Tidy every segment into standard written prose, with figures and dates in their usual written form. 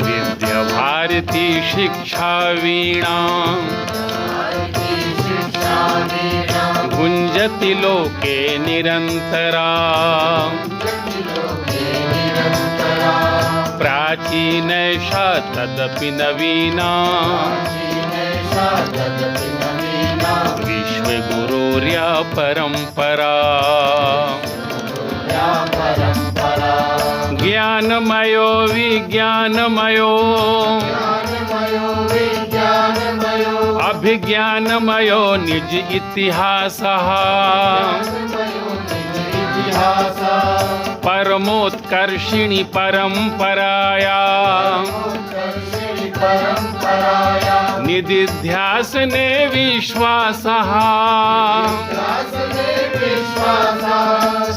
विद्याभारती शिक्षा वीणा गुंजति लोके निरन्तरा प्राचीनैषा तदपि नवीना विश्वगुरोर्या परम्परा ज्ञानमयो विज्ञानमयो अभिज्ञानमयो निज इतिहासः परमोत्कर्षिणि परम्पराया निदिध्यासने विश्वासः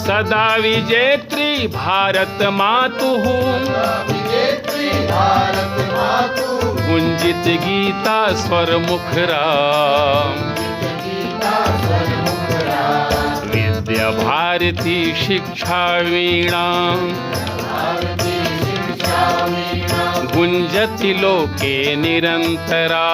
सदा विजेत्री भारत मातुः गुंजित गीता स्वर मुखरा विद्या भारती शिक्षा वीणा गुंजति लोके निरन्तरा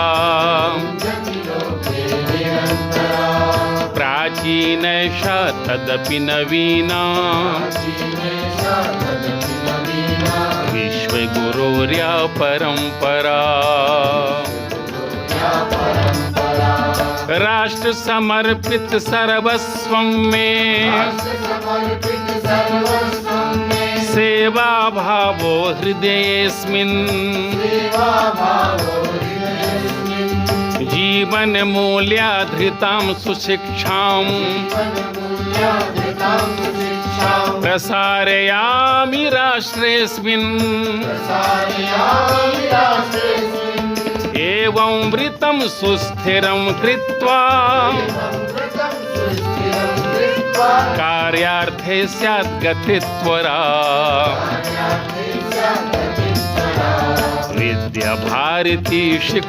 प्राचीनैषा तदपि नवीना विश्वगुरोर्या परम्परा राष्ट्र समर्पित सर्वस्वं में सेवा भावो हृदयेऽस्मिन् जीवन मूल्याधृतां सुशिक्षां प्रसारयामि राष्ट्रेऽस्मिन् एवं वृतं सुस्थिरं कृत्वा कार्यार्थे स्यात् गतित्वरा विद्या भारती शिक्षा